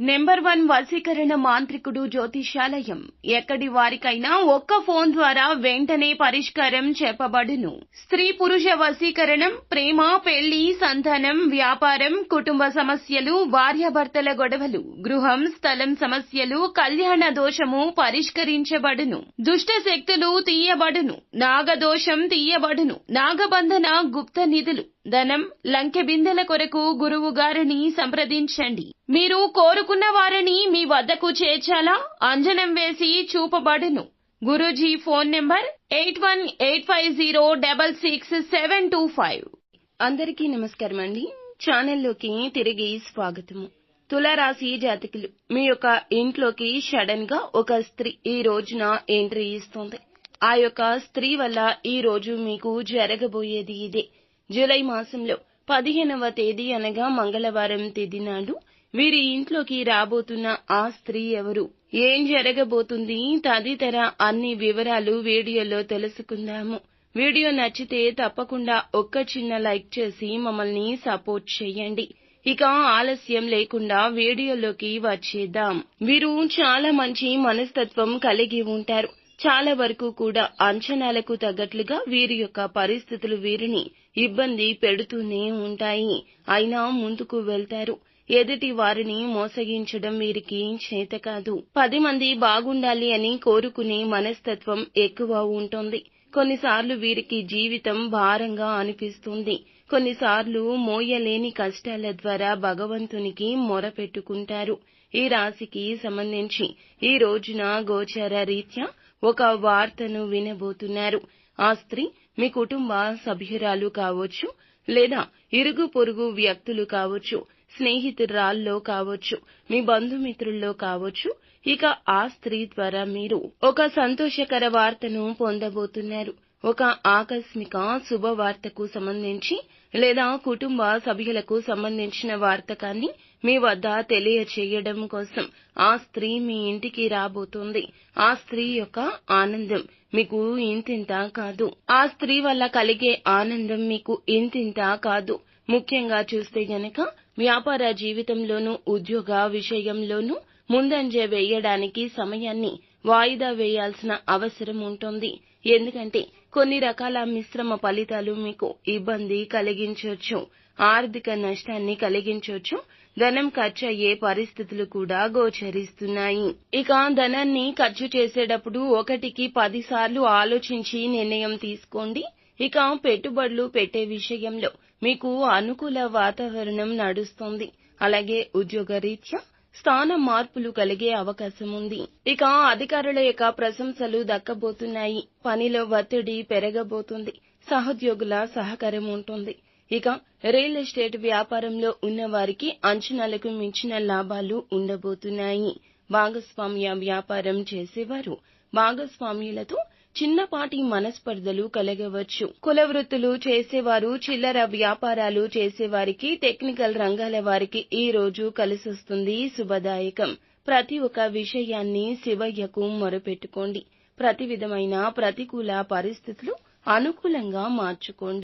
Number 1 వశీకరణ మాంత్రికుడు జ్యోతిష్యాలయం. ఎక్కడి వారికైనా ఒక్క ఫోన్ ద్వారా వెంటనే పరిష్కారం చెప్పబడును. స్త్రీ పురుష వశీకరణం, ప్రేమ, పెళ్లి, సంతానం, వ్యాపారం, కుటుంబ సమస్యలు, భార్యాభర్తల గొడవలు, గృహం, స్థలం సమస్యలు, కళ్యాణ దోషము పరిష్కరించబడును. దుష్ట శక్తులు తీయబడును. నాగదోషం తీయబడును. నాగబంధన, గుప్త నిధులు, ధనం, లంకె బిందెల కొరకు గురువు గారిని సంప్రదించండి. మీరు కోరుకున్న వారిని మీ వద్దకు చేర్చాలా? అంజనం వేసి చూపబడును. Guruji phone number 8185066725. అందరికీ నమస్కారం అండి. ఛానల్లోకి తిరిగి స్వాగతము. తులారాశి జాతకులు, మీ యొక్క ఇంట్లోకి సడన్ గా ఒక స్త్రీ ఈ రోజున ఎంట్రీ ఇస్తుంది. ఆ యొక్క స్త్రీ వల్ల ఈ రోజు మీకు జరగబోయేది ఇదే. జూలై మాసంలో 15వ తేదీ అనగా మంగళవారం తేదీ నాడు వీరి ఇంట్లోకి రాబోతున్న ఆ స్త్రీ ఎవరు, ఏం జరగబోతుంది తదితర అన్ని వివరాలు వీడియోలో తెలుసుకుందాము. వీడియో నచ్చితే తప్పకుండా ఒక్క చిన్న లైక్ చేసి మమ్మల్ని సపోర్ట్ చేయండి. ఇక ఆలస్యం లేకుండా వీడియోలోకి వచ్చేద్దాం. వీరు చాలా మంచి మనస్తత్వం కలిగి ఉంటారు. చాలా వరకు కూడా అంచనాలకు తగ్గట్లుగా వీరి యొక్క పరిస్థితులు వీరిని ఇబ్బంది పెడుతూనే ఉంటాయి. అయినా ముందుకు వెళ్తారు. ఎదుటి వారిని మోసగించడం వీరికి చేత కాదు. 10 మంది బాగుండాలి అని కోరుకునే మనస్తత్వం ఎక్కువ ఉంటుంది. కొన్నిసార్లు వీరికి జీవితం భారంగా అనిపిస్తుంది. కొన్నిసార్లు మోయలేని కష్టాల ద్వారా భగవంతునికి మొరపెట్టుకుంటారు. ఈ రాశికి సంబంధించి ఈ రోజున గోచార రీత్యా ఒక వార్తను వినబోతున్నారు. ఆ స్త్రీ మీ కుటుంబ సభ్యురాలు కావచ్చు, లేదా ఇరుగు పొరుగు వ్యక్తులు కావచ్చు, స్నేహితురాల్లో కావచ్చు, మీ బంధుమిత్రుల్లో కావచ్చు. ఇక ఆ స్త్రీ ద్వారా మీరు ఒక సంతోషకర వార్తను పొందబోతున్నారు. ఒక ఆకస్మిక శుభవార్తకు సంబంధించి లేదా కుటుంబ సభ్యులకు సంబంధించిన వార్తకాన్ని మీ వద్ద తెలియచేయడం కోసం ఆ స్త్రీ మీ ఇంటికి రాబోతుంది. ఆ స్త్రీ యొక్క ఆనందం మీకు ఇంతింత కాదు. ఆ స్త్రీ వల్ల కలిగే ఆనందం మీకు ఇంతింత కాదు. ముఖ్యంగా చూస్తే గనక వ్యాపార జీవితంలోనూ ఉద్యోగ విషయంలోనూ ముందంజ వేయడానికి సమయాన్ని వాయిదా వేయాల్సిన అవసరం ఉంటుంది. ఎందుకంటే కొన్ని రకాల మిశ్రమ ఫలితాలు మీకు ఇబ్బంది కలిగించవచ్చు, ఆర్థిక నష్టాన్ని కలిగించవచ్చు, ధనం ఖర్చు అయ్యే పరిస్థితులు కూడా గోచరిస్తున్నాయి. ఇక ధనాన్ని ఖర్చు చేసేటప్పుడు 1కి 10 సార్లు ఆలోచించి నిర్ణయం తీసుకోండి. ఇక పెట్టుబడులు పెట్టే విషయంలో మీకు అనుకూల వాతావరణం నడుస్తుంది. అలాగే ఉద్యోగ రీత్యా స్థాన మార్పులు కలిగే అవకాశం ఉంది. ఇక అధికారుల యొక్క ప్రశంసలు దక్కబోతున్నాయి. పనిలో ఒత్తిడి పెరగబోతుంది. సహోద్యోగుల సహకారం ఉంటుంది. ఇక రియల్ ఎస్టేట్ వ్యాపారంలో ఉన్న వారికి అంచనాలకు మించిన లాభాలు ఉండబోతున్నాయి. భాగస్వామ్య వ్యాపారం చేసేవారు భాగస్వామ్యులతో చిన్నపాటి మనస్పర్ధలు కలగవచ్చు. కుల వృత్తులు చేసేవారు, చిల్లర వ్యాపారాలు చేసేవారికి, టెక్నికల్ రంగాల వారికి ఈ రోజు కలిసొస్తుంది. శుభదాయకం. ప్రతి ఒక్క విషయాన్ని శివయ్యకు మొరపెట్టుకోండి. ప్రతి విధమైన ప్రతికూల పరిస్థితులు అనుకూలంగా మార్చుకోండి.